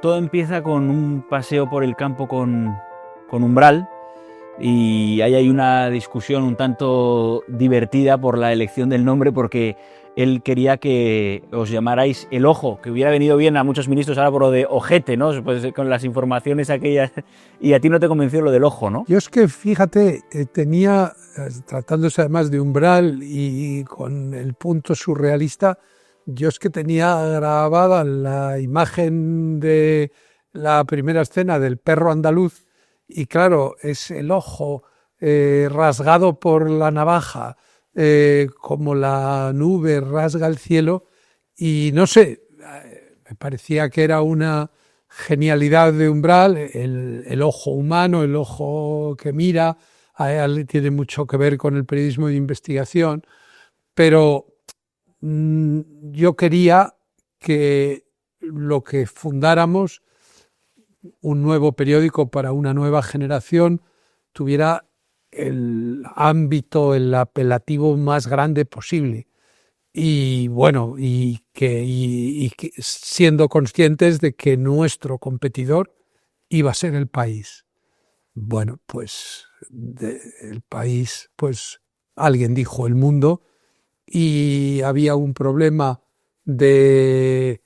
todo empieza con un paseo por el campo con Umbral, y ahí hay una discusión un tanto divertida por la elección del nombre, porque él quería que os llamarais El Ojo, que hubiera venido bien a muchos ministros ahora por lo de ojete, ¿no? Pues con las informaciones aquellas, y a ti no te convenció lo del ojo, ¿no? Yo es que, fíjate, tenía, tratándose además de Umbral y con el punto surrealista, yo es que tenía grabada la imagen de la primera escena del perro andaluz, y claro, es el ojo rasgado por la navaja, como la nube rasga el cielo, y no sé, me parecía que era una genialidad de Umbral, el ojo humano, el ojo que mira, a él tiene mucho que ver con el periodismo de investigación, pero yo quería que lo que fundáramos, un nuevo periódico para una nueva generación, tuviera el ámbito, el apelativo más grande posible. Y bueno, y que siendo conscientes de que nuestro competidor iba a ser El País. Bueno, pues El País, pues alguien dijo El Mundo, y había un problema de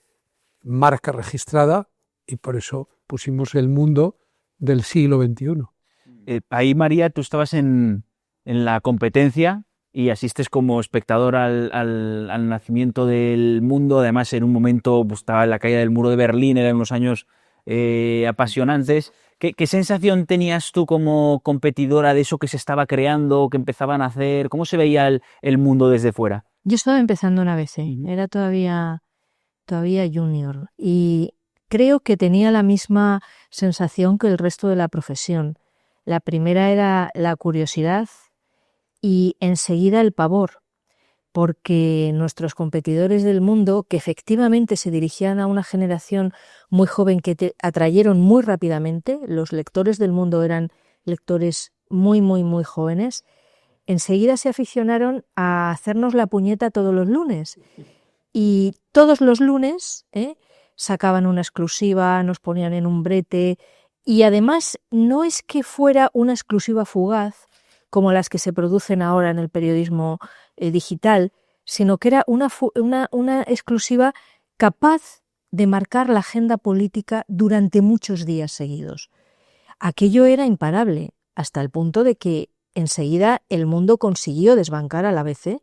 marca registrada, y por eso pusimos El Mundo del siglo XXI. Ahí, María, tú estabas en la competencia y asistes como espectador al nacimiento del Mundo. Además, en un momento pues, estaba en la caída del muro de Berlín, eran unos años apasionantes. ¿Qué sensación tenías tú como competidora de eso que se estaba creando, que empezaban a hacer? ¿Cómo se veía el Mundo desde fuera? Yo estaba empezando en ABC, era todavía junior, y creo que tenía la misma sensación que el resto de la profesión. La primera era la curiosidad y enseguida el pavor, porque nuestros competidores del Mundo, que efectivamente se dirigían a una generación muy joven que te atrayeron muy rápidamente, los lectores del Mundo eran lectores muy, muy, muy jóvenes, enseguida se aficionaron a hacernos la puñeta todos los lunes. Y todos los lunes sacaban una exclusiva, nos ponían en un brete, y además no es que fuera una exclusiva fugaz como las que se producen ahora en el periodismo digital, sino que era una exclusiva capaz de marcar la agenda política durante muchos días seguidos. Aquello era imparable, hasta el punto de que enseguida El Mundo consiguió desbancar al ABC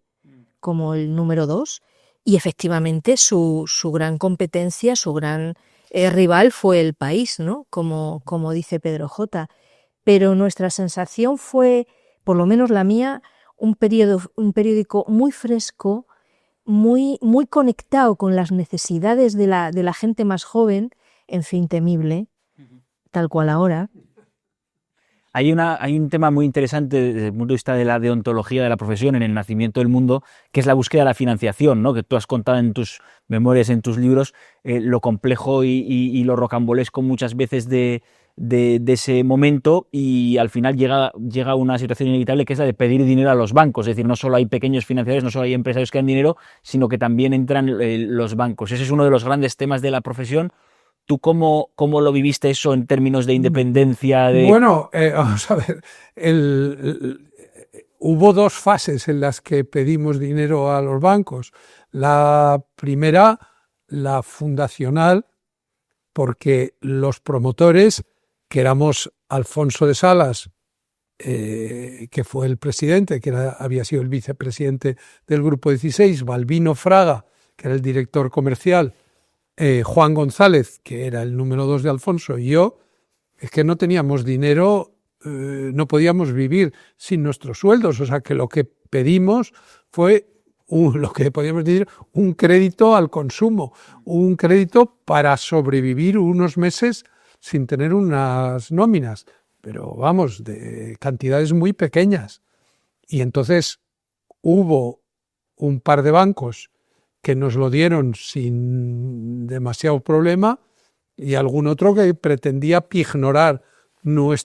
como el número 2, y efectivamente su gran competencia, su gran rival fue El País, ¿no? Como dice Pedro J. Pero nuestra sensación fue, por lo menos la mía, un periódico muy fresco, muy, muy conectado con las necesidades de la gente más joven, en fin, temible, tal cual ahora. Hay un tema muy interesante desde el punto de vista de la deontología de la profesión en el nacimiento del Mundo, que es la búsqueda de la financiación, ¿no? Que tú has contado en tus memorias, en tus libros, lo complejo y lo rocambolesco muchas veces de ese momento, y al final llega una situación inevitable, que es la de pedir dinero a los bancos. Es decir, no solo hay pequeños financiadores, no solo hay empresarios que dan dinero, sino que también entran los bancos. Ese es uno de los grandes temas de la profesión. ¿Tú cómo lo viviste eso en términos de independencia? Bueno, vamos a ver, hubo dos fases en las que pedimos dinero a los bancos. La primera, la fundacional, porque los promotores, que éramos Alfonso de Salas, que fue el presidente, que había sido el vicepresidente del Grupo 16, Balbino Fraga, que era el director comercial, Juan González, que era el número 2 de Alfonso, y yo, es que no teníamos dinero, no podíamos vivir sin nuestros sueldos, o sea que lo que pedimos fue lo que podíamos decir un crédito al consumo, un crédito para sobrevivir unos meses sin tener unas nóminas, pero vamos, de cantidades muy pequeñas. Y entonces hubo un par de bancos que nos lo dieron sin demasiado problema, y algún otro que pretendía pignorar mi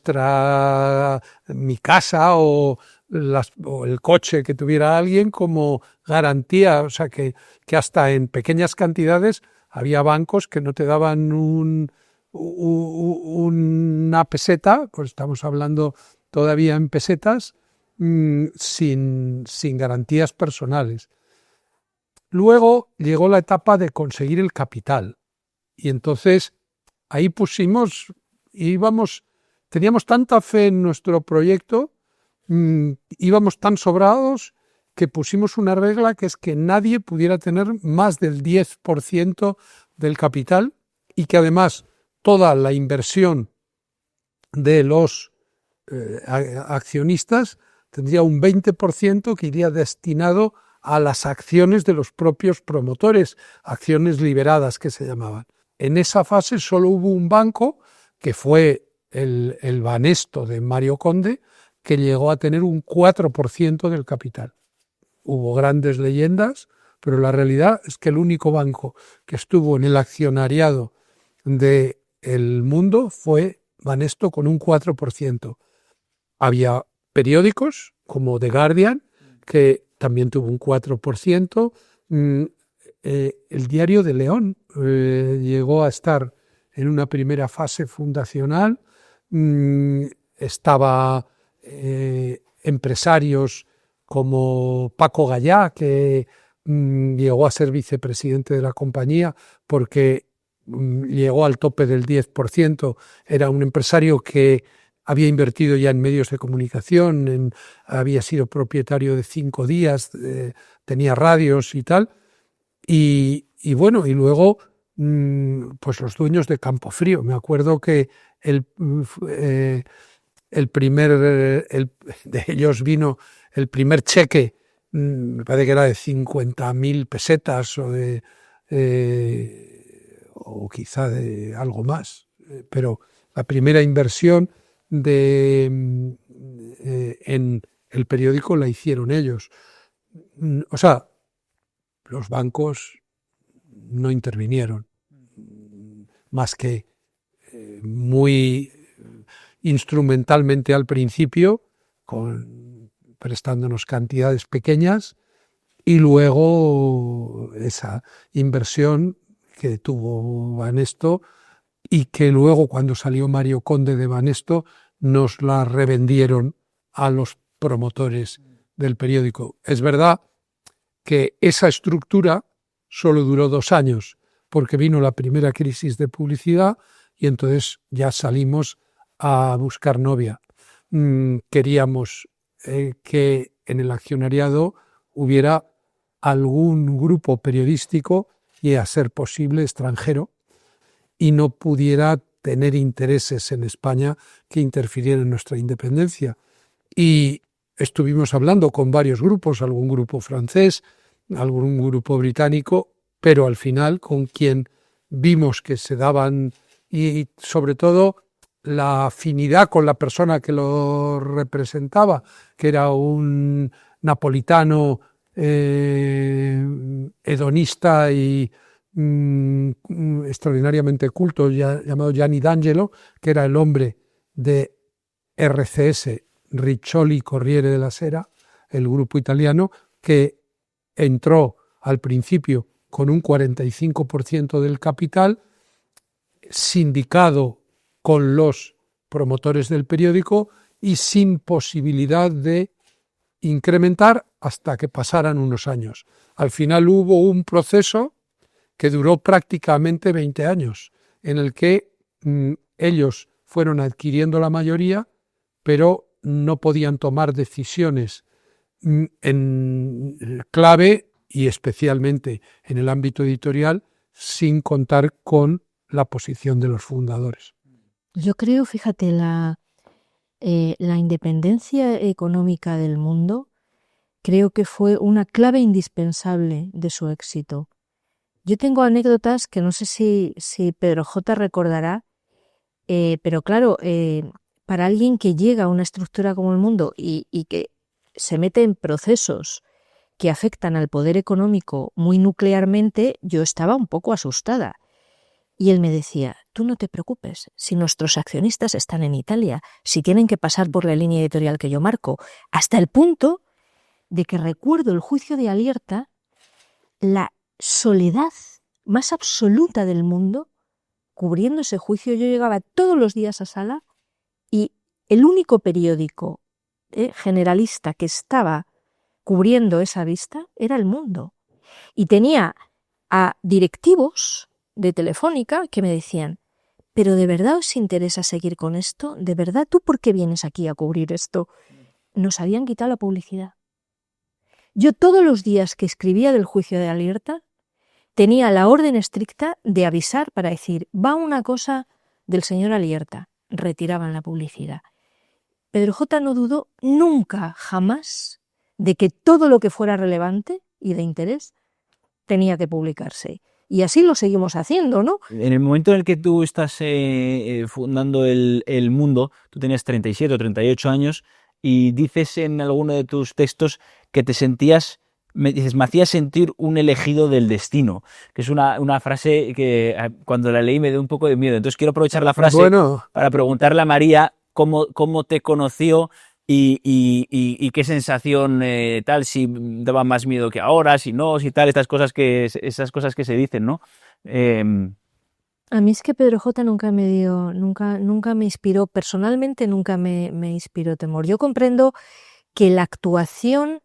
casa o el coche que tuviera alguien como garantía. O sea que hasta en pequeñas cantidades había bancos que no te daban una peseta, pues estamos hablando todavía en pesetas, sin garantías personales. Luego llegó la etapa de conseguir el capital y entonces ahí teníamos tanta fe en nuestro proyecto, íbamos tan sobrados que pusimos una regla que es que nadie pudiera tener más del 10% del capital y que además toda la inversión de los accionistas tendría un 20% que iría destinado a las acciones de los propios promotores, acciones liberadas que se llamaban. En esa fase solo hubo un banco, que fue el Banesto de Mario Conde, que llegó a tener un 4% del capital. Hubo grandes leyendas, pero la realidad es que el único banco que estuvo en el accionariado del mundo fue Banesto con un 4%. Había periódicos como The Guardian, que también tuvo un 4%. El Diario de León llegó a estar en una primera fase fundacional. Estaba empresarios como Paco Gallá, que llegó a ser vicepresidente de la compañía porque llegó al tope del 10%. Era un empresario que había invertido ya en medios de comunicación, había sido propietario de 5 Días, tenía radios y tal. Y bueno, y luego pues los dueños de Campofrío. Me acuerdo que de ellos vino el primer cheque, me parece que era de 50.000 pesetas o quizá de algo más, pero la primera inversión en el periódico la hicieron ellos. O sea, los bancos no intervinieron, más que muy instrumentalmente al principio, prestándonos cantidades pequeñas, y luego esa inversión que tuvo Banesto y que luego, cuando salió Mario Conde de Banesto, nos la revendieron a los promotores del periódico. Es verdad que esa estructura solo duró 2 años, porque vino la primera crisis de publicidad y entonces ya salimos a buscar novia. Queríamos que en el accionariado hubiera algún grupo periodístico y, a ser posible, extranjero, y no pudiera tener intereses en España que interfirieran en nuestra independencia. Y estuvimos hablando con varios grupos, algún grupo francés, algún grupo británico, pero al final con quien vimos que se daban, y sobre todo la afinidad con la persona que lo representaba, que era un napolitano hedonista y extraordinariamente culto, llamado Gianni D'Angelo, que era el hombre de RCS, Riccioli Corriere della Sera, el grupo italiano, que entró al principio con un 45% del capital, sindicado con los promotores del periódico y sin posibilidad de incrementar hasta que pasaran unos años. Al final hubo un proceso que duró prácticamente 20 años, en el que ellos fueron adquiriendo la mayoría, pero no podían tomar decisiones en clave y especialmente en el ámbito editorial sin contar con la posición de los fundadores. Yo creo, fíjate, la independencia económica del mundo creo que fue una clave indispensable de su éxito. Yo tengo anécdotas que no sé si Pedro J. recordará, pero claro, para alguien que llega a una estructura como el mundo y que se mete en procesos que afectan al poder económico muy nuclearmente, yo estaba un poco asustada. Y él me decía, tú no te preocupes, si nuestros accionistas están en Italia, si tienen que pasar por la línea editorial que yo marco, hasta el punto de que recuerdo el juicio de Alierta, la soledad más absoluta del mundo cubriendo ese juicio, yo llegaba todos los días a sala y el único periódico generalista que estaba cubriendo esa vista era El Mundo. Y tenía a directivos de Telefónica que me decían, ¿pero de verdad os interesa seguir con esto? ¿De verdad tú por qué vienes aquí a cubrir esto? Nos habían quitado la publicidad. Yo todos los días que escribía del juicio de Alierta tenía la orden estricta de avisar para decir, va una cosa del señor Alierta. Retiraban la publicidad. Pedro J. no dudó nunca, jamás, de que todo lo que fuera relevante y de interés tenía que publicarse. Y así lo seguimos haciendo, ¿no? En el momento en el que tú estás fundando el Mundo, tú tenías 37 o 38 años y dices en alguno de tus textos que te sentías, me hacías sentir un elegido del destino, que es una frase que cuando la leí me dio un poco de miedo. Entonces quiero aprovechar la frase para preguntarle a María cómo te conoció y qué sensación tal, si daba más miedo que ahora, si no, si tal, esas cosas que se dicen, ¿no? A mí es que Pedro J. nunca me inspiró, personalmente nunca me inspiró temor. Yo comprendo que la actuación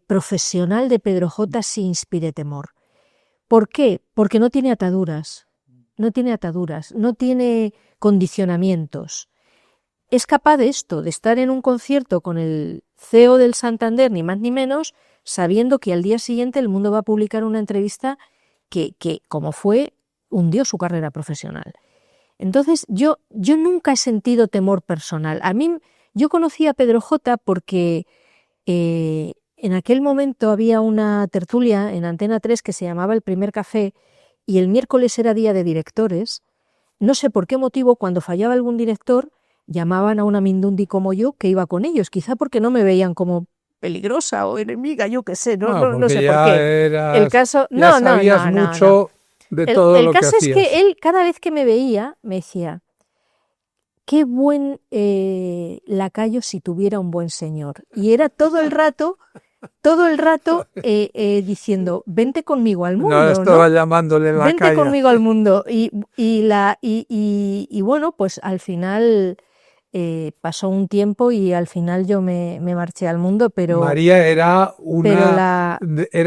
profesional de Pedro J. sí inspire temor. ¿Por qué? Porque no tiene ataduras, no tiene condicionamientos. Es capaz de esto, de estar en un concierto con el CEO del Santander, ni más ni menos, sabiendo que al día siguiente El Mundo va a publicar una entrevista que como fue, hundió su carrera profesional. Entonces, yo nunca he sentido temor personal. Yo conocí a Pedro J. porque en aquel momento había una tertulia en Antena 3 que se llamaba El Primer Café y el miércoles era día de directores. No sé por qué motivo, cuando fallaba algún director, llamaban a una mindundi como yo que iba con ellos, quizá porque no me veían como peligrosa o enemiga, yo qué sé, no sé por qué. El caso, sabías mucho de todo lo que hacías. El caso es que él, cada vez que me veía, me decía, qué buen lacayo si tuviera un buen señor. Y era todo el rato diciendo, vente conmigo al mundo. No, estaba llamándole lacayo. Vente conmigo al mundo. Y bueno, pues al final pasó un tiempo y al final yo me marché al mundo, pero... María era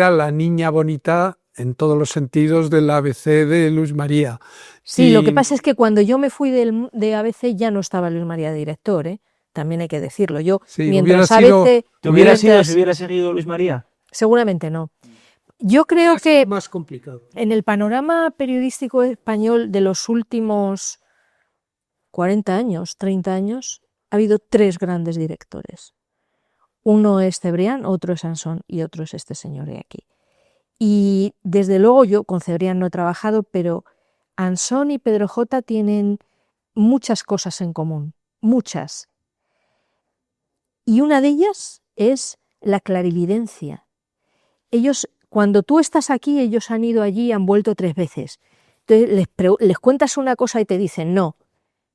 la niña bonita en todos los sentidos del ABC de Luis María. Sí, lo que pasa es que cuando yo me fui de ABC ya no estaba Luis María de director, También hay que decirlo. Yo, sí, mientras ABC... ¿Te hubiera sido si hubiera seguido Luis María? Seguramente no. Yo creo que más complicado. En el panorama periodístico español de los últimos 40 años, 30 años, ha habido 3 grandes directores. Uno es Cebrián, otro es Ansón y otro es este señor de aquí. Y desde luego yo con Cebrián no he trabajado, pero Ansón y Pedro J. tienen muchas cosas en común, muchas. Y una de ellas es la clarividencia. Ellos, cuando tú estás aquí, ellos han ido allí y han vuelto 3 veces. Entonces les cuentas una cosa y te dicen no.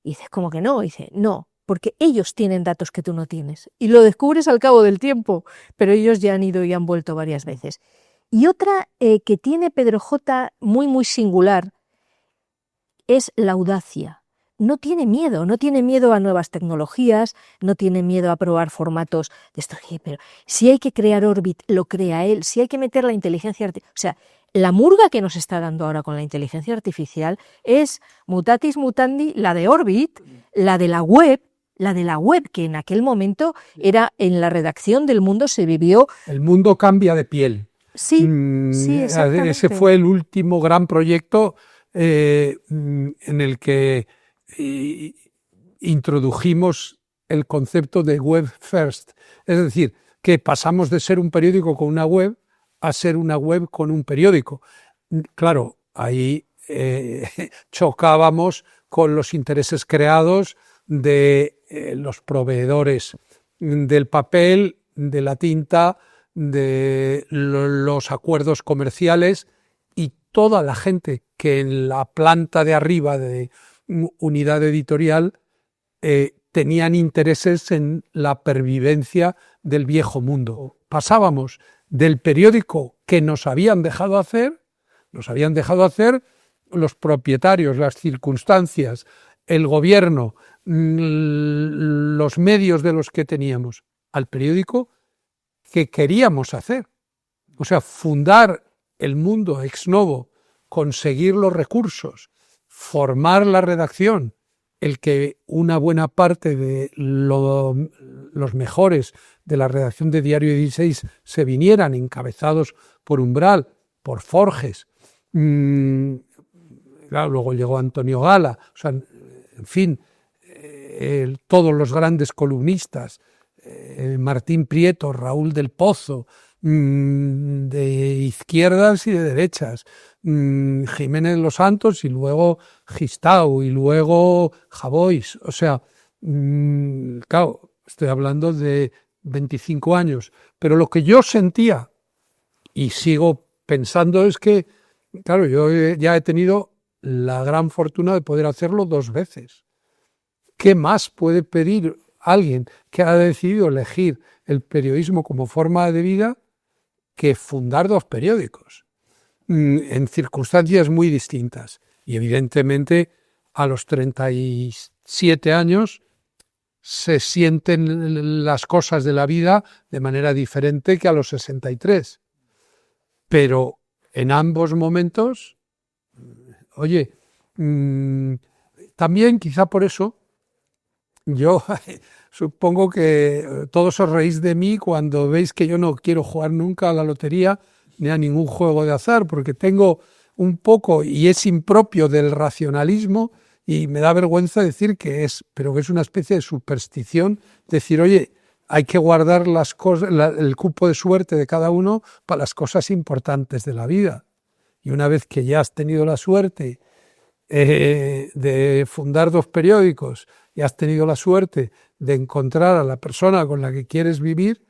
Y dices, ¿cómo que no? Y dice, no, porque ellos tienen datos que tú no tienes. Y lo descubres al cabo del tiempo, pero ellos ya han ido y han vuelto varias veces. Y otra que tiene Pedro J. muy, muy singular es la audacia. No tiene miedo a nuevas tecnologías, no tiene miedo a probar formatos de estos. Pero si hay que crear Orbit, lo crea él. Si hay que meter la inteligencia artificial... O sea, la murga que nos está dando ahora con la inteligencia artificial es mutatis mutandi la de Orbit, la de la web, que en aquel momento era en la redacción del Mundo se vivió... El mundo cambia de piel. Sí, sí, exactamente. Ese fue el último gran proyecto en el que introdujimos el concepto de web first. Es decir, que pasamos de ser un periódico con una web a ser una web con un periódico. Claro, ahí chocábamos con los intereses creados de los proveedores del papel, de la tinta, de los acuerdos comerciales y toda la gente que en la planta de arriba de unidad editorial tenían intereses en la pervivencia del viejo mundo. Pasábamos del periódico que nos habían dejado hacer los propietarios, las circunstancias, el gobierno, los medios de los que teníamos, al periódico que queríamos hacer. O sea, fundar el Mundo ex novo, conseguir los recursos, formar la redacción, el que una buena parte de los mejores de la redacción de Diario 16 se vinieran encabezados por Umbral, por Forges. Claro, luego llegó Antonio Gala, o sea, en fin, todos los grandes columnistas, Martín Prieto, Raúl del Pozo, de izquierdas y de derechas, Jiménez Los Santos y luego Gistau y luego Javois. O sea, claro, estoy hablando de 25 años, pero lo que yo sentía y sigo pensando es que, claro, yo ya he tenido la gran fortuna de poder hacerlo 2 veces. ¿Qué más puede pedir alguien que ha decidido elegir el periodismo como forma de vida que fundar 2 periódicos en circunstancias muy distintas? Y evidentemente a los 37 años se sienten las cosas de la vida de manera diferente que a los 63. Pero en ambos momentos, oye, también quizá por eso, yo supongo que todos os reís de mí cuando veis que yo no quiero jugar nunca a la lotería ni a ningún juego de azar, porque tengo un poco, y es impropio del racionalismo, y me da vergüenza decir que es, pero que es una especie de superstición, decir, oye, hay que guardar las cosas, el cupo de suerte de cada uno para las cosas importantes de la vida. Y una vez que ya has tenido la suerte de fundar 2 periódicos y has tenido la suerte de encontrar a la persona con la que quieres vivir,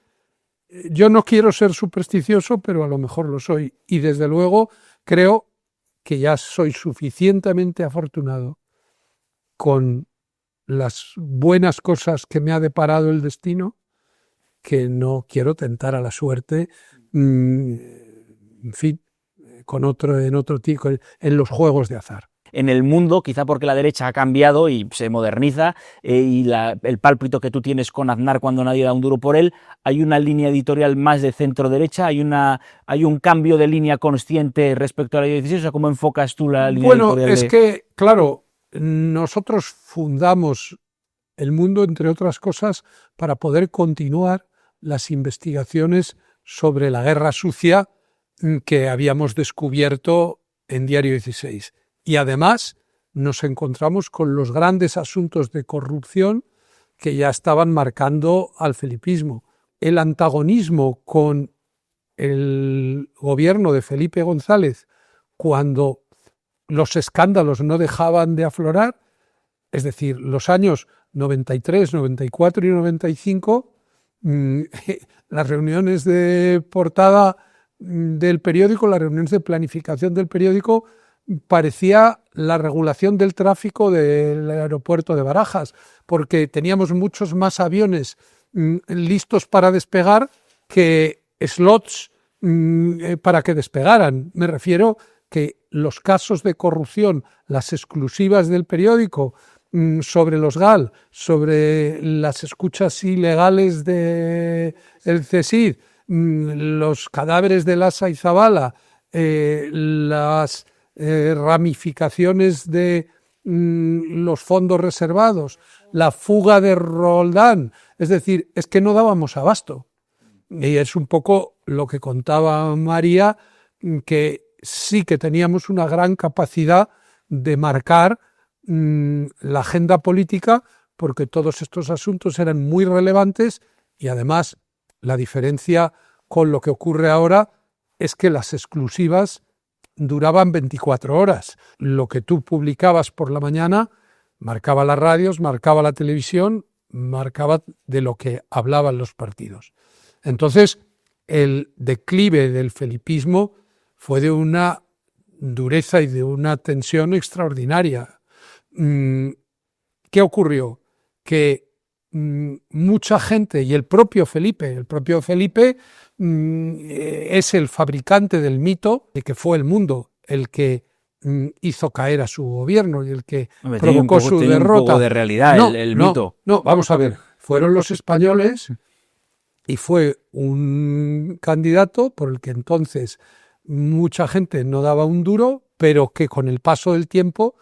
yo no quiero ser supersticioso, pero a lo mejor lo soy. Y desde luego creo que ya soy suficientemente afortunado con las buenas cosas que me ha deparado el destino, que no quiero tentar a la suerte, en fin, en otro tipo, en los juegos de azar. En el mundo, quizá porque la derecha ha cambiado y se moderniza, y el pálpito que tú tienes con Aznar cuando nadie da un duro por él, hay una línea editorial más de centro-derecha, hay un cambio de línea consciente respecto a la 16, o sea, ¿cómo enfocas tú la línea editorial? Bueno, es que, claro, nosotros fundamos el Mundo, entre otras cosas, para poder continuar las investigaciones sobre la guerra sucia que habíamos descubierto en Diario 16. Y además nos encontramos con los grandes asuntos de corrupción que ya estaban marcando al felipismo. El antagonismo con el gobierno de Felipe González, cuando los escándalos no dejaban de aflorar, es decir, los años 93, 94 y 95, las reuniones de portada del periódico, las reuniones de planificación del periódico, parecía la regulación del tráfico del aeropuerto de Barajas, porque teníamos muchos más aviones listos para despegar que slots para que despegaran. Me refiero que los casos de corrupción, las exclusivas del periódico sobre los GAL, sobre las escuchas ilegales del CSIC, los cadáveres de Lasa y Zabala, las ramificaciones de los fondos reservados, la fuga de Roldán, es decir, es que no dábamos abasto. Y es un poco lo que contaba María, que sí que teníamos una gran capacidad de marcar la agenda política, porque todos estos asuntos eran muy relevantes y además la diferencia con lo que ocurre ahora es que las exclusivas duraban 24 horas. Lo que tú publicabas por la mañana marcaba las radios, marcaba la televisión, marcaba de lo que hablaban los partidos. Entonces, el declive del felipismo fue de una dureza y de una tensión extraordinaria. ¿Qué ocurrió? Que mucha gente, y el propio Felipe es el fabricante del mito de que fue el Mundo el que hizo caer a su gobierno y el que Hombre, provocó su tiene derrota. un poco de realidad el mito. No, vamos a ver, fueron los españoles y fue un candidato por el que entonces mucha gente no daba un duro, pero que con el paso del tiempo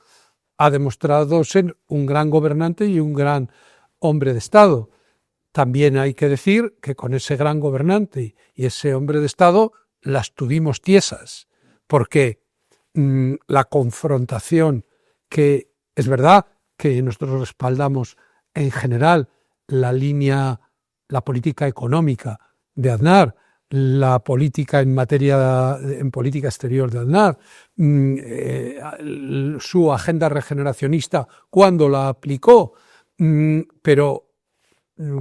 ha demostrado ser un gran gobernante y un gran hombre de Estado. También hay que decir que con ese gran gobernante y ese hombre de Estado las tuvimos tiesas, porque la confrontación, que es verdad que nosotros respaldamos en general la política económica de Aznar, la política en política exterior de Aznar, su agenda regeneracionista cuando la aplicó, pero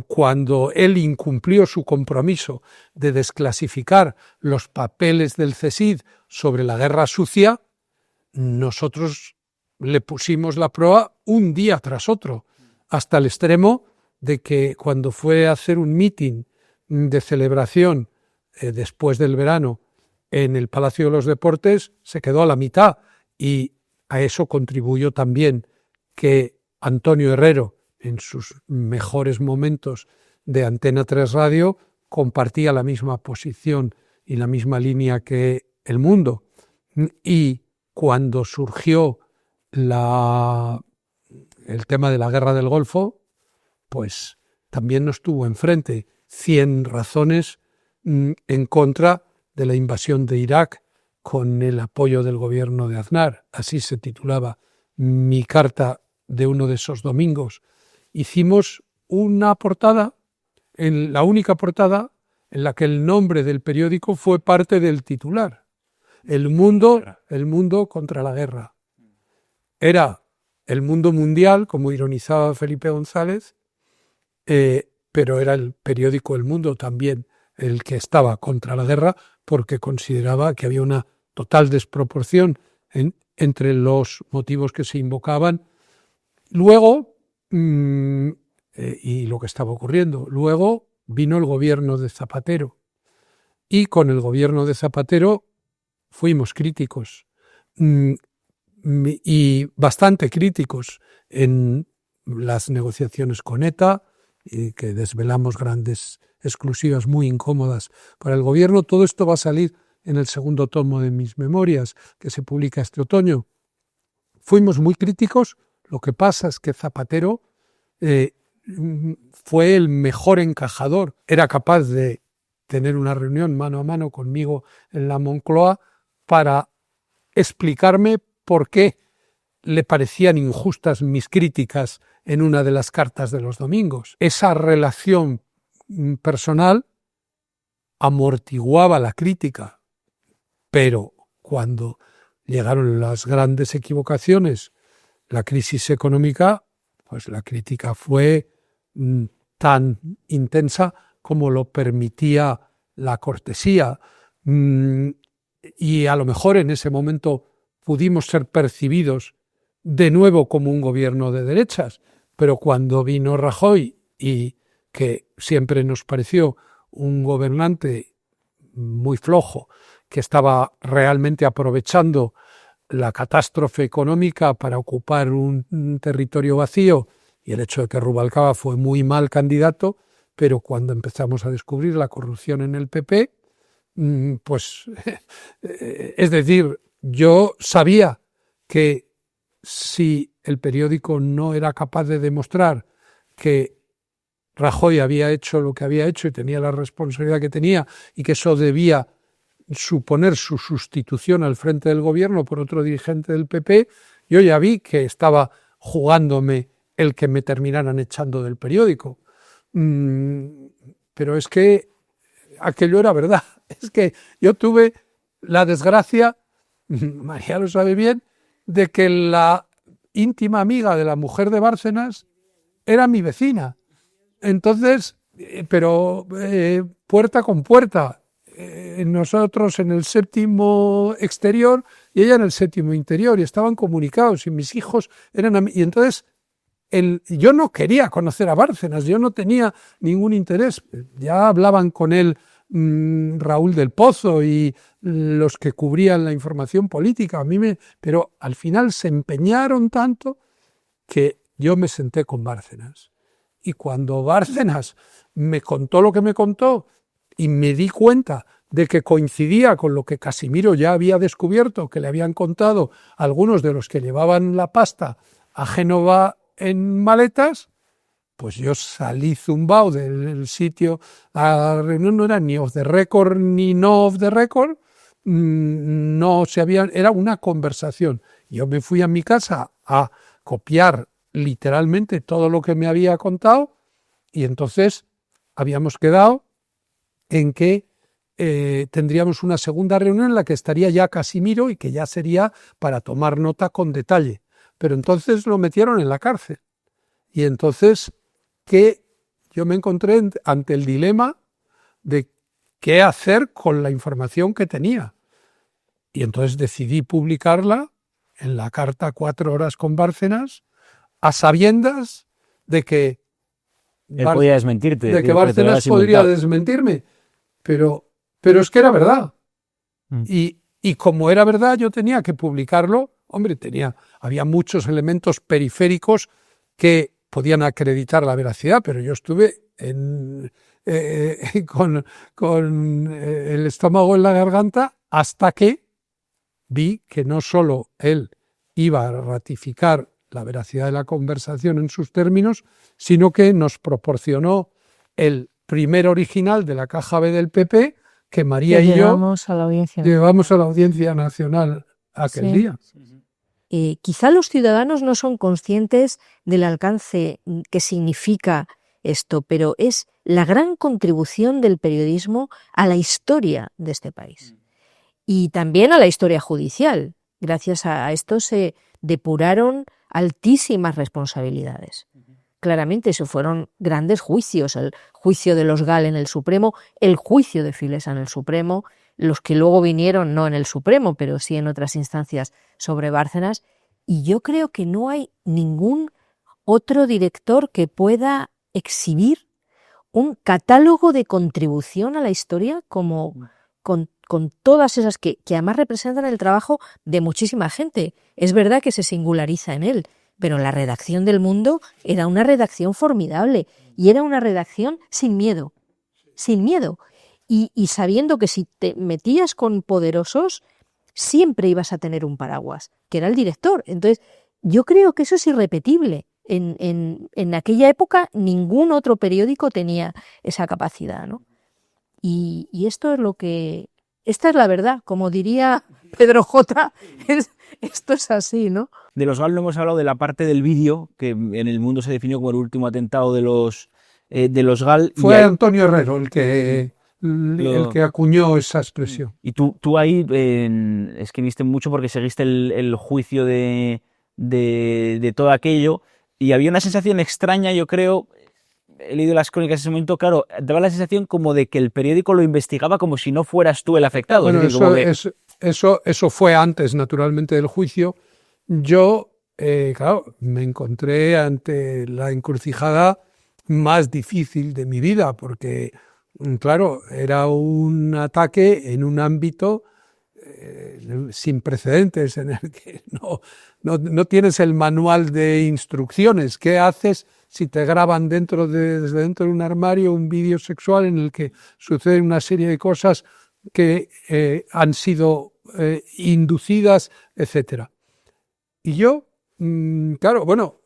cuando él incumplió su compromiso de desclasificar los papeles del CSID sobre la guerra sucia, nosotros le pusimos la proa un día tras otro, hasta el extremo de que cuando fue a hacer un mitin de celebración después del verano en el Palacio de los Deportes, se quedó a la mitad, y a eso contribuyó también que Antonio Herrero, en sus mejores momentos de Antena 3 Radio, compartía la misma posición y la misma línea que El Mundo. Y cuando surgió el tema de la guerra del Golfo, pues también nos tuvo enfrente 100 razones en contra de la invasión de Irak con el apoyo del gobierno de Aznar. Así se titulaba mi carta de uno de esos domingos. Hicimos una portada, la única portada en la que el nombre del periódico fue parte del titular. El mundo contra la guerra. Era el mundo mundial, como ironizaba Felipe González, pero era el periódico El Mundo también el que estaba contra la guerra, porque consideraba que había una total desproporción entre los motivos que se invocaban. Luego, y lo que estaba ocurriendo, luego vino el gobierno de Zapatero, y con el gobierno de Zapatero fuimos críticos, y bastante críticos en las negociaciones con ETA, y que desvelamos grandes exclusivas muy incómodas para el gobierno. Todo esto va a salir en el segundo tomo de mis memorias, que se publica este otoño. Fuimos muy críticos. Lo que pasa es que Zapatero fue el mejor encajador. Era capaz de tener una reunión mano a mano conmigo en la Moncloa para explicarme por qué le parecían injustas mis críticas en una de las cartas de los domingos. Esa relación personal amortiguaba la crítica, pero cuando llegaron las grandes equivocaciones, la crisis económica, pues la crítica fue tan intensa como lo permitía la cortesía, y a lo mejor en ese momento pudimos ser percibidos de nuevo como un gobierno de derechas, pero cuando vino Rajoy, y que siempre nos pareció un gobernante muy flojo, que estaba realmente aprovechando la catástrofe económica para ocupar un territorio vacío, y el hecho de que Rubalcaba fue muy mal candidato, pero cuando empezamos a descubrir la corrupción en el PP, pues es decir, yo sabía que si el periódico no era capaz de demostrar que Rajoy había hecho lo que había hecho y tenía la responsabilidad que tenía, y que eso debía suponer su sustitución al frente del gobierno por otro dirigente del PP, yo ya vi que estaba jugándome el que me terminaran echando del periódico. Pero es que aquello era verdad. Es que yo tuve la desgracia, María lo sabe bien, de que la íntima amiga de la mujer de Bárcenas era mi vecina. Entonces, pero puerta con puerta, nosotros en el séptimo exterior y ella en el séptimo interior, y estaban comunicados, y mis hijos eran y entonces yo no quería conocer a Bárcenas, yo no tenía ningún interés. Ya hablaban con él Raúl del Pozo y los que cubrían la información política. Pero al final se empeñaron tanto que yo me senté con Bárcenas. Y cuando Bárcenas me contó lo que me contó y me di cuenta de que coincidía con lo que Casimiro ya había descubierto, que le habían contado algunos de los que llevaban la pasta a Génova en maletas, pues yo salí zumbao del sitio. La reunión no era ni off the record ni no off the record, era una conversación. Yo me fui a mi casa a copiar literalmente todo lo que me había contado y entonces habíamos quedado en que tendríamos una segunda reunión en la que estaría ya Casimiro y que ya sería para tomar nota con detalle. Pero entonces lo metieron en la cárcel. Y entonces que yo me encontré ante el dilema de qué hacer con la información que tenía. Y entonces decidí publicarla en la carta 4 horas con Bárcenas, a sabiendas de que él podía desmentirte. De que Bárcenas podría desmentirme. Pero es que era verdad. Y como era verdad, yo tenía que publicarlo. Hombre, había muchos elementos periféricos que podían acreditar la veracidad, pero yo estuve con el estómago en la garganta hasta que vi que no solo él iba a ratificar la veracidad de la conversación en sus términos, sino que nos proporcionó el primer original de la caja B del PP que María y yo llevamos a la Audiencia Nacional aquel día. Quizá los ciudadanos no son conscientes del alcance que significa esto, pero es la gran contribución del periodismo a la historia de este país y también a la historia judicial. Gracias a esto se depuraron altísimas responsabilidades. Claramente, eso fueron grandes juicios, el juicio de los Gal en el Supremo, el juicio de Filesa en el Supremo, los que luego vinieron no en el Supremo, pero sí en otras instancias sobre Bárcenas, y yo creo que no hay ningún otro director que pueda exhibir un catálogo de contribución a la historia como con todas esas que además representan el trabajo de muchísima gente. Es verdad que se singulariza en él, pero la redacción del Mundo era una redacción formidable y era una redacción sin miedo, y sabiendo que si te metías con poderosos siempre ibas a tener un paraguas, que era el director. Entonces yo creo que eso es irrepetible. En aquella época ningún otro periódico tenía esa capacidad, ¿no? Y esto es esta es la verdad, como diría Pedro J. Esto es así, ¿no? De los Gal no hemos hablado de la parte del vídeo, que en el Mundo se definió como el último atentado de los Gal. Fue Antonio Herrero el que acuñó esa expresión. Y tú ahí escribiste mucho porque seguiste el juicio de todo aquello, y había una sensación extraña, yo creo. He leído las crónicas en ese momento, claro, daba la sensación como de que el periódico lo investigaba como si no fueras tú el afectado. Bueno, es decir, eso fue antes, naturalmente, del juicio. Yo, claro, me encontré ante la encrucijada más difícil de mi vida, porque, claro, era un ataque en un ámbito sin precedentes, en el que no tienes el manual de instrucciones. ¿Qué haces si te graban desde dentro de un armario un vídeo sexual en el que suceden una serie de cosas que han sido inducidas, etcétera? Y yo, claro, bueno,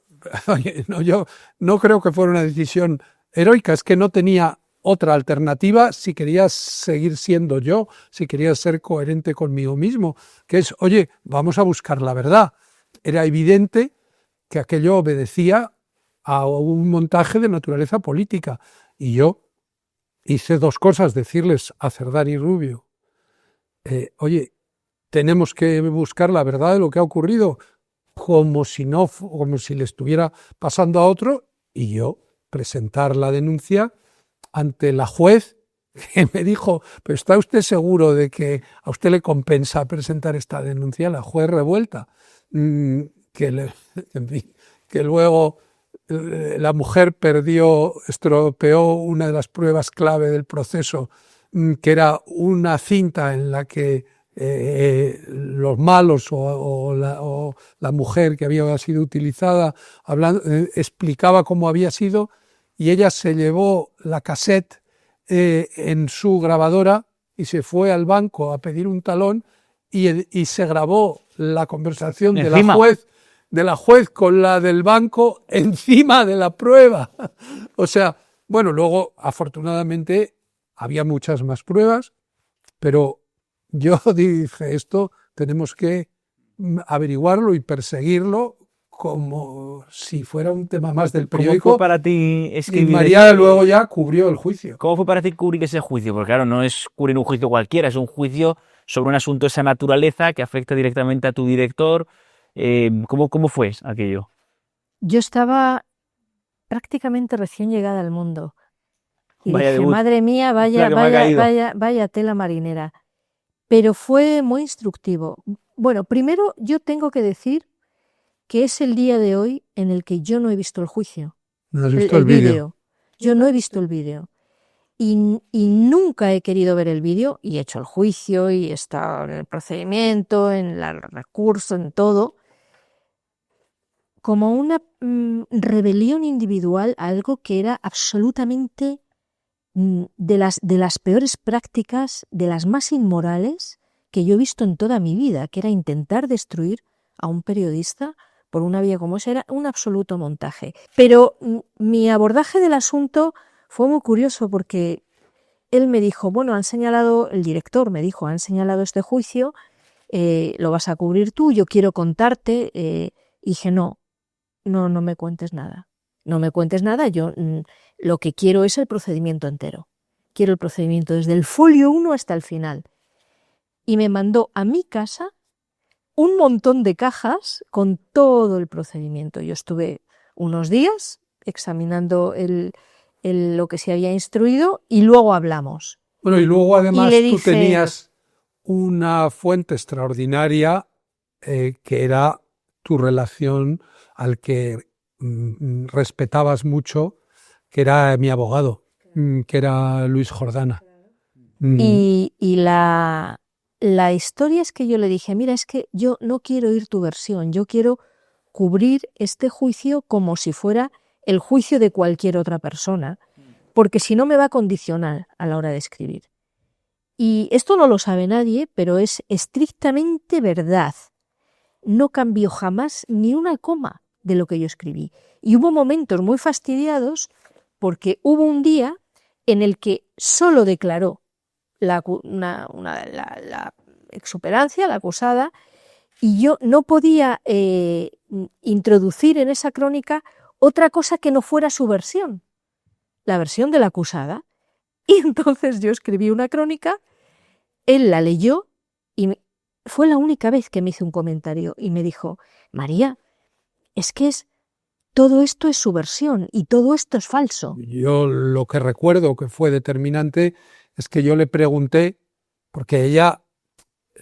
yo no creo que fuera una decisión heroica, es que no tenía otra alternativa si quería seguir siendo yo, si quería ser coherente conmigo mismo, que es, oye, vamos a buscar la verdad. Era evidente que aquello obedecía a un montaje de naturaleza política. Y yo hice dos cosas: decirles a Cerdán y Rubio, oye, tenemos que buscar la verdad de lo que ha ocurrido, como si le estuviera pasando a otro, y yo presentar la denuncia ante la juez, que me dijo, ¿pero está usted seguro de que a usted le compensa presentar esta denuncia? La juez revuelta, que luego la mujer estropeó una de las pruebas clave del proceso que era una cinta en la que los malos o la mujer que había sido utilizada explicaba cómo había sido, y ella se llevó la cassette en su grabadora y se fue al banco a pedir un talón y se grabó la conversación de la juez con la del banco encima de la prueba. O sea, bueno, luego afortunadamente había muchas más pruebas, pero yo dije, esto tenemos que averiguarlo y perseguirlo como si fuera un tema más del periódico. ¿Cómo fue para ti escribir? Y María luego ya cubrió el juicio. ¿Cómo fue para ti cubrir ese juicio? Porque claro, no es cubrir un juicio cualquiera, es un juicio sobre un asunto de esa naturaleza que afecta directamente a tu director. ¿Cómo fue aquello? Yo estaba prácticamente recién llegada al mundo. Y Vaya dije, debut. madre mía, vaya tela marinera. Pero fue muy instructivo. Bueno, primero yo tengo que decir que es el día de hoy en el que yo no he visto el juicio. ¿No has visto el vídeo? Yo no he visto el vídeo. Y nunca he querido ver el vídeo, y he hecho el juicio, y he estado en el procedimiento, en el recurso, en todo, como una rebelión individual a algo que era absolutamente de las peores prácticas, de las más inmorales que yo he visto en toda mi vida, que era intentar destruir a un periodista por una vía como esa. Era un absoluto montaje. Pero mi abordaje del asunto fue muy curioso, porque él me dijo, bueno, el director me dijo, han señalado este juicio, lo vas a cubrir tú, yo quiero contarte. Y dije, no me cuentes nada. No me cuentes nada, yo lo que quiero es el procedimiento entero. Quiero el procedimiento desde el folio 1 hasta el final. Y me mandó a mi casa un montón de cajas con todo el procedimiento. Yo estuve unos días examinando lo que se había instruido, y luego hablamos. Bueno, y luego además Y tú tenías una fuente extraordinaria que era tu relación al que respetabas mucho, que era mi abogado, que era Luis Jordana. Y la historia es que yo le dije, mira, es que yo no quiero oír tu versión, yo quiero cubrir este juicio como si fuera el juicio de cualquier otra persona, porque si no me va a condicionar a la hora de escribir. Y esto no lo sabe nadie, pero es estrictamente verdad. No cambió jamás ni una coma de lo que yo escribí. Y hubo momentos muy fastidiados, porque hubo un día en el que solo declaró la exuperancia, la acusada, y yo no podía introducir en esa crónica otra cosa que no fuera su versión, la versión de la acusada. Y entonces yo escribí una crónica, él la leyó y fue la única vez que me hizo un comentario y me dijo, María, es que todo esto es su versión y todo esto es falso. Yo lo que recuerdo que fue determinante es que yo le pregunté, porque ella,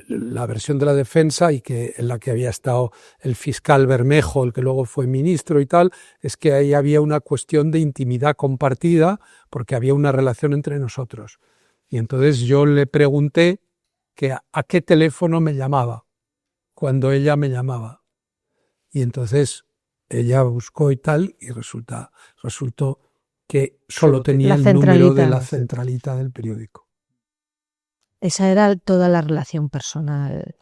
la versión de la defensa, y que en la que había estado el fiscal Bermejo, el que luego fue ministro y tal, es que ahí había una cuestión de intimidad compartida, porque había una relación entre nosotros. Y entonces yo le pregunté que a qué teléfono me llamaba cuando ella me llamaba. Y entonces ella buscó y tal, y resultó que solo tenía el número de la centralita del periódico. Esa era toda la relación personal.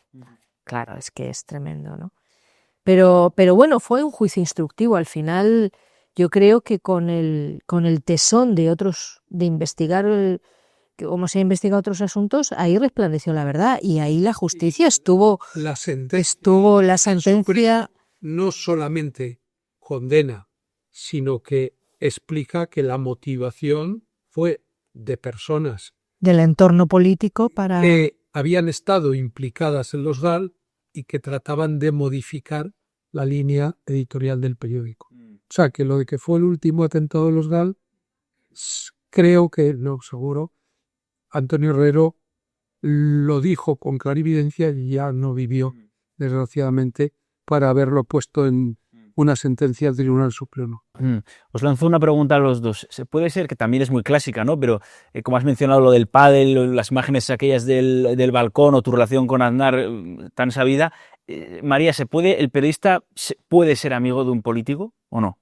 Claro, es que es tremendo, ¿no? Pero bueno, fue un juicio instructivo. Al final, yo creo que con el tesón de investigar cómo se han investigado otros asuntos, ahí resplandeció la verdad, y ahí la justicia estuvo la sentencia. No solamente condena, sino que explica que la motivación fue de personas del entorno político que habían estado implicadas en los GAL y que trataban de modificar la línea editorial del periódico. O sea, que lo de que fue el último atentado de los GAL, creo que, no, seguro, Antonio Herrero lo dijo con clarividencia y ya no vivió, desgraciadamente, para haberlo puesto en una sentencia del Tribunal Supremo. Os lanzo una pregunta a los dos. Puede ser que también es muy clásica, ¿no? Pero como has mencionado lo del pádel, las imágenes aquellas del balcón o tu relación con Aznar tan sabida, María, ¿el periodista puede ser amigo de un político o no?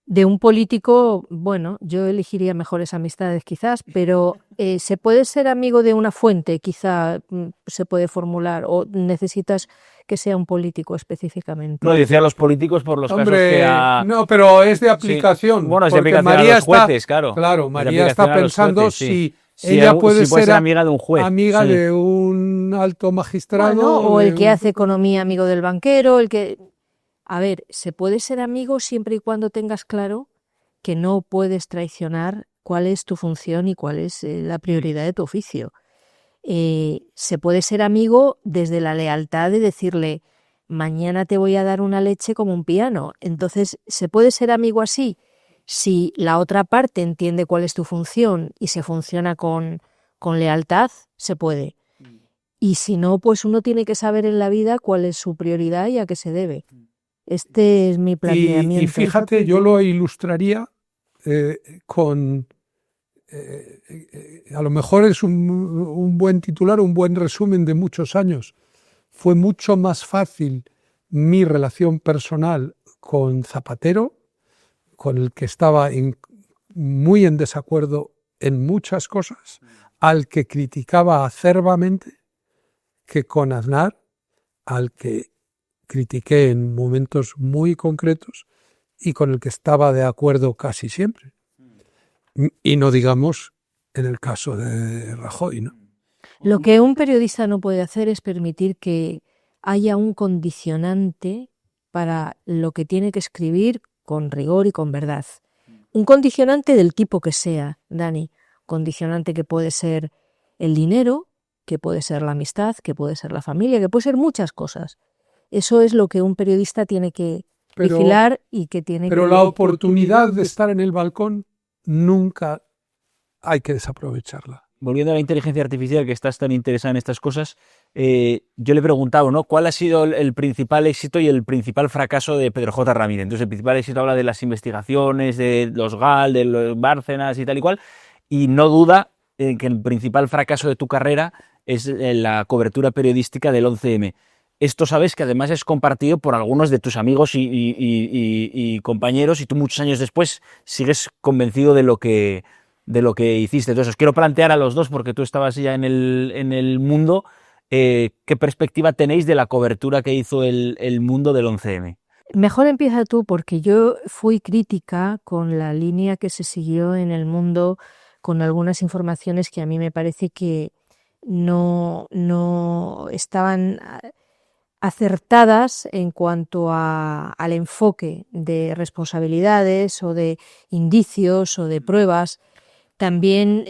De un político, bueno, yo elegiría mejores amistades quizás, pero ¿se puede ser amigo de una fuente? Quizá se puede formular, o necesitas que sea un político específicamente. No, decía los políticos por los casos que no, pero es de aplicación. Sí. Bueno, es de aplicación María a los jueces, claro. Claro, María está pensando jueces, sí. si ella puede ser amiga de un juez. Amiga de un alto magistrado. Bueno, o el que hace economía, amigo del banquero, el que... A ver, se puede ser amigo siempre y cuando tengas claro que no puedes traicionar cuál es tu función y cuál es la prioridad de tu oficio. Se puede ser amigo desde la lealtad de decirle, mañana te voy a dar una leche como un piano. Entonces, se puede ser amigo así si la otra parte entiende cuál es tu función y se funciona con lealtad, se puede. Y si no, pues uno tiene que saber en la vida cuál es su prioridad y a qué se debe. Este es mi planteamiento. Y fíjate, yo lo ilustraría con... a lo mejor es un buen titular, un buen resumen de muchos años. Fue mucho más fácil mi relación personal con Zapatero, con el que estaba muy en desacuerdo en muchas cosas, al que criticaba acerbamente, que con Aznar, al que critiqué en momentos muy concretos y con el que estaba de acuerdo casi siempre. Y no digamos en el caso de Rajoy, ¿no? Lo que un periodista no puede hacer es permitir que haya un condicionante para lo que tiene que escribir con rigor y con verdad. Un condicionante del tipo que sea, Dani. Condicionante que puede ser el dinero, que puede ser la amistad, que puede ser la familia, que puede ser muchas cosas. Eso es lo que un periodista tiene que vigilar y que tiene que... Pero la oportunidad de estar en el balcón nunca hay que desaprovecharla. Volviendo a la inteligencia artificial, que estás tan interesada en estas cosas, yo le he preguntado, ¿no? ¿Cuál ha sido el principal éxito y el principal fracaso de Pedro J. Ramírez? Entonces, el principal éxito habla de las investigaciones, de los GAL, de los Bárcenas y tal y cual, y no duda en que el principal fracaso de tu carrera es la cobertura periodística del 11M. Esto sabes que además es compartido por algunos de tus amigos y compañeros, y tú muchos años después sigues convencido de lo que hiciste. Entonces os quiero plantear a los dos, porque tú estabas ya en el Mundo, ¿qué perspectiva tenéis de la cobertura que hizo el Mundo del 11M? Mejor empieza tú, porque yo fui crítica con la línea que se siguió en el Mundo, con algunas informaciones que a mí me parece que no estaban acertadas en cuanto al enfoque de responsabilidades o de indicios o de pruebas. También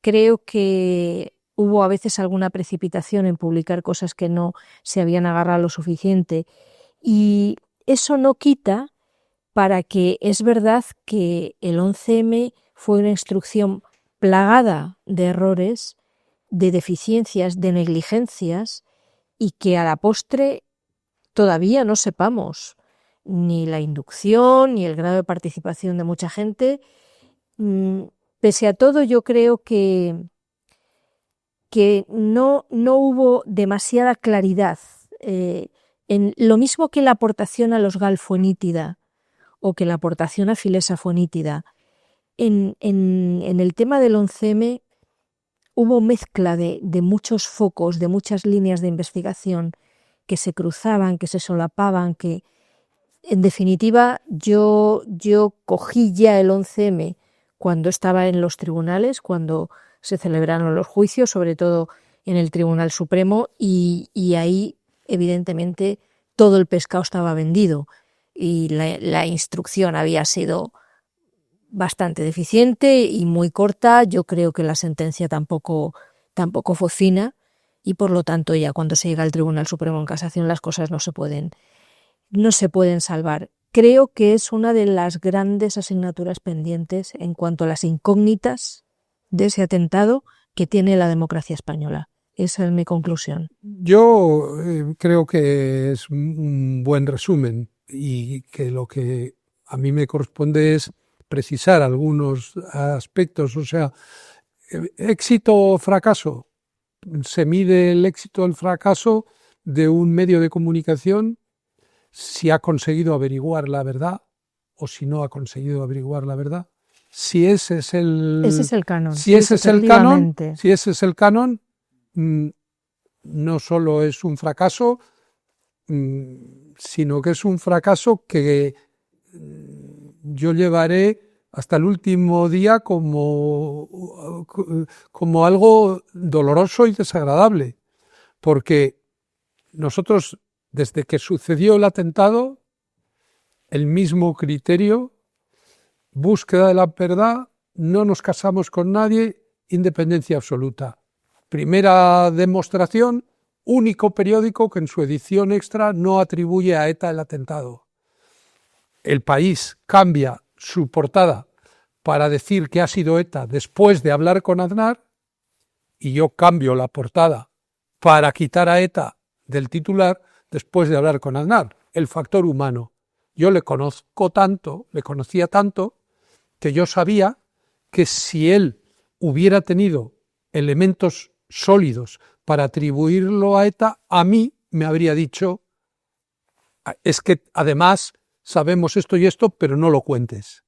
creo que hubo a veces alguna precipitación en publicar cosas que no se habían agarrado lo suficiente, y eso no quita para que es verdad que el 11M fue una instrucción plagada de errores, de deficiencias, de negligencias, y que a la postre todavía no sepamos ni la inducción ni el grado de participación de mucha gente. Pese a todo, yo creo que no hubo demasiada claridad. En lo mismo que la aportación a los GAL fue nítida, o que la aportación a Filesa fue nítida, en el tema del 11M hubo mezcla de muchos focos, de muchas líneas de investigación que se cruzaban, que se solapaban, que en definitiva yo cogí ya el 11M cuando estaba en los tribunales, cuando se celebraron los juicios, sobre todo en el Tribunal Supremo, y ahí evidentemente todo el pescado estaba vendido y la instrucción había sido bastante deficiente y muy corta. Yo creo que la sentencia tampoco fue fina, y por lo tanto ya cuando se llega al Tribunal Supremo en casación las cosas no se pueden salvar. Creo que es una de las grandes asignaturas pendientes en cuanto a las incógnitas de ese atentado que tiene la democracia española. Esa es mi conclusión. Yo creo que es un buen resumen. y que lo que a mí me corresponde es precisar algunos aspectos. O sea, éxito o fracaso. Se mide el éxito o el fracaso de un medio de comunicación si ha conseguido averiguar la verdad o si no ha conseguido averiguar la verdad. Si ese es el canon. Si ese es el canon, si ese es el canon, no solo es un fracaso, sino que es un fracaso que yo llevaré hasta el último día como algo doloroso y desagradable, porque nosotros, desde que sucedió el atentado, el mismo criterio, búsqueda de la verdad, no nos casamos con nadie, independencia absoluta. Primera demostración, único periódico que en su edición extra no atribuye a ETA el atentado. El País cambia su portada para decir que ha sido ETA después de hablar con Aznar, y yo cambio la portada para quitar a ETA del titular después de hablar con Aznar. El factor humano. Yo le conocía tanto, que yo sabía que si él hubiera tenido elementos sólidos para atribuirlo a ETA, a mí me habría dicho, es que además sabemos esto y esto, pero no lo cuentes.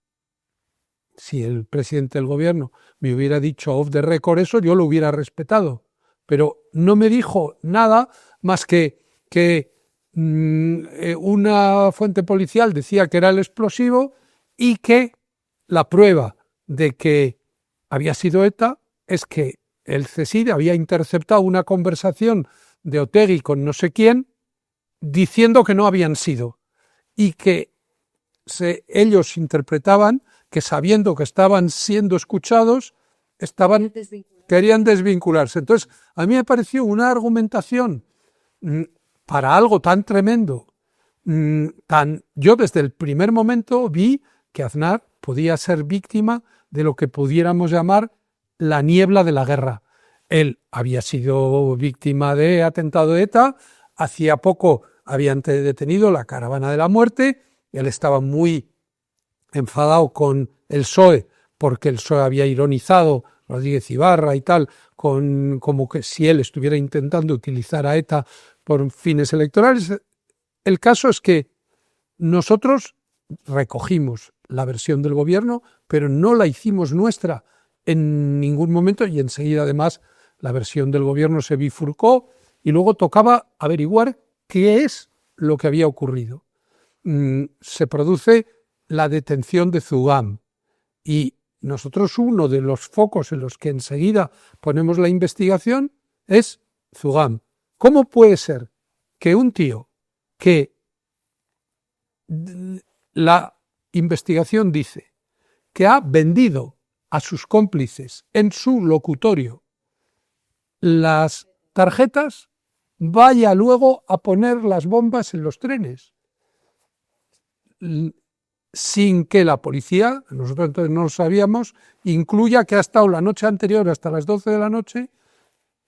Si el presidente del gobierno me hubiera dicho off the record eso, yo lo hubiera respetado, pero no me dijo nada más que una fuente policial decía que era el explosivo y que la prueba de que había sido ETA es que el CSID había interceptado una conversación de Otegi con no sé quién diciendo que no habían sido, y que ellos interpretaban que, sabiendo que estaban siendo escuchados, querían desvincularse. Entonces, a mí me pareció una argumentación para algo tan tremendo. Yo desde el primer momento vi que Aznar podía ser víctima de lo que pudiéramos llamar la niebla de la guerra. Él había sido víctima de atentado de ETA, hacía poco habían detenido la caravana de la muerte, él estaba muy enfadado con el PSOE porque el PSOE había ironizado Rodríguez Ibarra y tal, como que si él estuviera intentando utilizar a ETA por fines electorales. El caso es que nosotros recogimos la versión del gobierno, pero no la hicimos nuestra en ningún momento, y enseguida además la versión del gobierno se bifurcó y luego tocaba averiguar qué es lo que había ocurrido. Se produce la detención de Zugam y nosotros, uno de los focos en los que enseguida ponemos la investigación es Zugam. ¿Cómo puede ser que un tío que la investigación dice que ha vendido a sus cómplices en su locutorio las tarjetas, vaya luego a poner las bombas en los trenes? Sin que la policía, nosotros entonces no lo sabíamos, incluya que ha estado la noche anterior hasta las 12 de la noche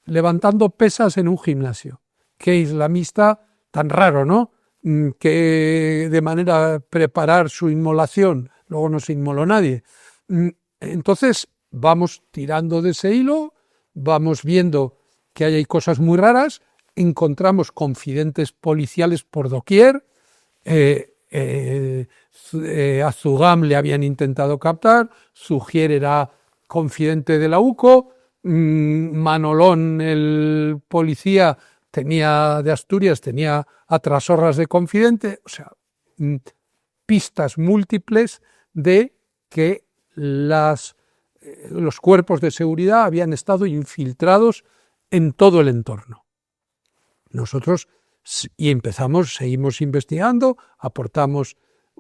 levantando pesas en un gimnasio. Qué islamista tan raro, ¿no? Que de manera preparar su inmolación, luego no se inmoló nadie. Entonces vamos tirando de ese hilo, vamos viendo que hay cosas muy raras, encontramos confidentes policiales por doquier. A Zugam le habían intentado captar, Sugier era confidente de la UCO, Manolón, el policía de Asturias, tenía a Trasorras de confidente, o sea, pistas múltiples de que los cuerpos de seguridad habían estado infiltrados en todo el entorno. Nosotros seguimos investigando, aportamos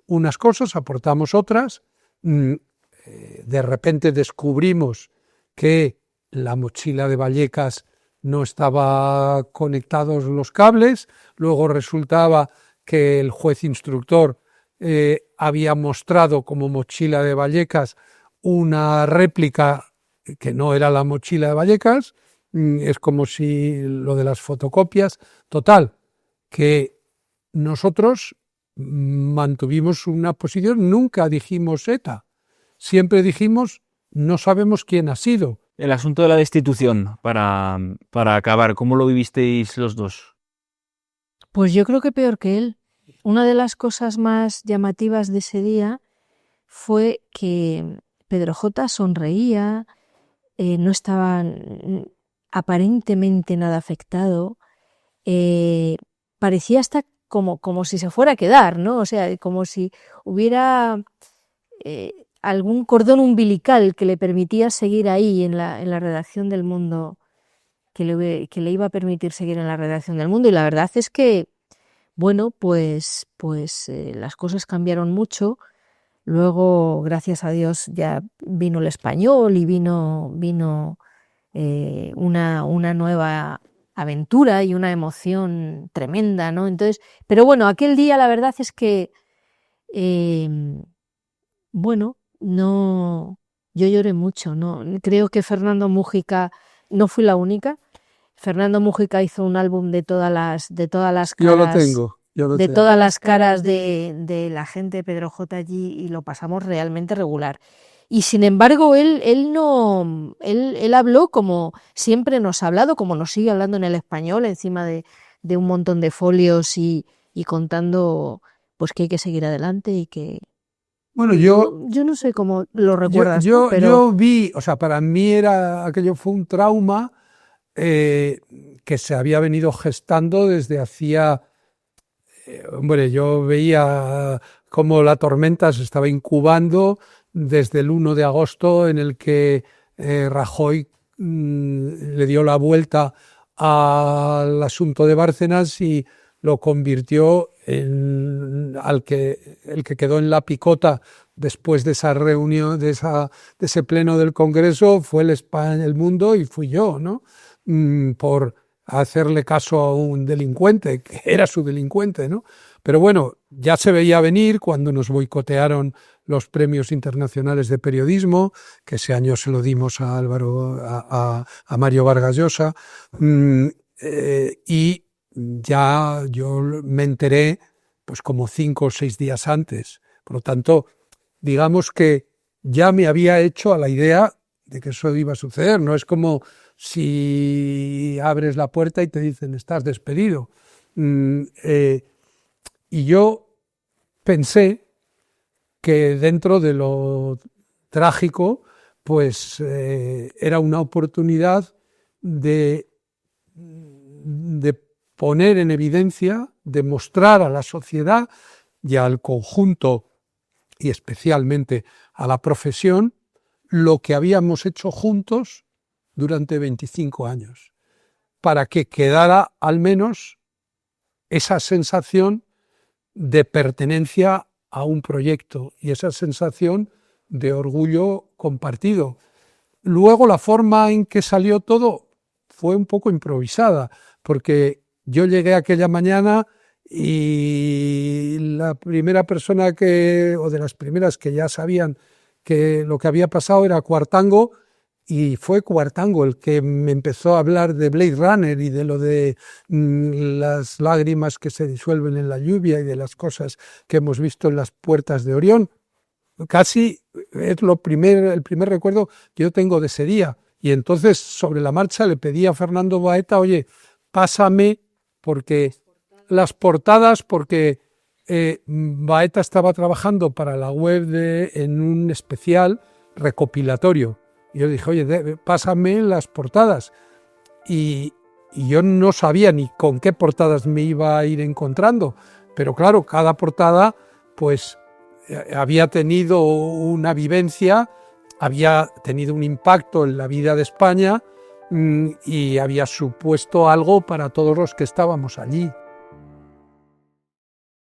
unas cosas, aportamos otras, de repente descubrimos que la mochila de Vallecas no estaba conectados los cables, luego resultaba que el juez instructor había mostrado como mochila de Vallecas una réplica que no era la mochila de Vallecas. Es como si lo de las fotocopias, total, que nosotros mantuvimos una posición, nunca dijimos ETA, siempre dijimos no sabemos quién ha sido. El asunto de la destitución, para acabar, ¿cómo lo vivisteis los dos? Pues yo creo que peor que él. Una de las cosas más llamativas de ese día fue que Pedro J. sonreía, no estaba aparentemente nada afectado, parecía hasta como si se fuera a quedar, ¿no? O sea, como si hubiera algún cordón umbilical que le permitía seguir ahí en la redacción del Mundo, que le iba a permitir seguir en la redacción del Mundo. Y la verdad es que, bueno, pues las cosas cambiaron mucho. Luego, gracias a Dios, ya vino el Español y vino una nueva aventura y una emoción tremenda, ¿no? Entonces, pero bueno, aquel día la verdad es que, bueno, no, yo lloré mucho, ¿no? Creo que Fernando Múgica, no fui la única. Fernando Múgica hizo un álbum de todas las caras. Yo lo tengo. De todas las caras de la gente de Pedro J. allí, y lo pasamos realmente regular. Y sin embargo, él habló como siempre nos ha hablado, como nos sigue hablando en El Español, encima de un montón de folios y contando pues que hay que seguir adelante y que... Bueno, yo no sé cómo lo recuerdas tú, pero... Yo vi, o sea, para mí aquello fue un trauma que se había venido gestando desde hacía... Hombre, yo veía cómo la tormenta se estaba incubando desde el 1 de agosto, en el que Rajoy le dio la vuelta al asunto de Bárcenas y lo convirtió en el que quedó en la picota después de esa reunión, de ese pleno del Congreso, fue el Mundo y fui yo, ¿no? Por hacerle caso a un delincuente, que era su delincuente, ¿no? Pero bueno, ya se veía venir cuando nos boicotearon los premios internacionales de periodismo, que ese año se lo dimos a Mario Vargas Llosa, y ya yo me enteré pues como 5 o 6 días antes. Por lo tanto, digamos que ya me había hecho a la idea de que eso iba a suceder. No es como si abres la puerta y te dicen estás despedido. Y yo pensé que dentro de lo trágico, pues era una oportunidad de poner en evidencia, de mostrar a la sociedad y al conjunto y especialmente a la profesión lo que habíamos hecho juntos durante 25 años, para que quedara al menos esa sensación de pertenencia a un proyecto y esa sensación de orgullo compartido. Luego la forma en que salió todo fue un poco improvisada, porque yo llegué aquella mañana y la primera persona o de las primeras que ya sabían que lo que había pasado era Cuartango, y fue Cuartango el que me empezó a hablar de Blade Runner y de lo de las lágrimas que se disuelven en la lluvia y de las cosas que hemos visto en las puertas de Orión. Casi es el primer recuerdo que yo tengo de ese día. Y entonces, sobre la marcha, le pedí a Fernando Baeta, oye, pásame las portadas, porque Baeta estaba trabajando para la web en un especial recopilatorio. Y yo dije, oye, pásame las portadas. Y yo no sabía ni con qué portadas me iba a ir encontrando. Pero claro, cada portada pues había tenido una vivencia, había tenido un impacto en la vida de España y había supuesto algo para todos los que estábamos allí.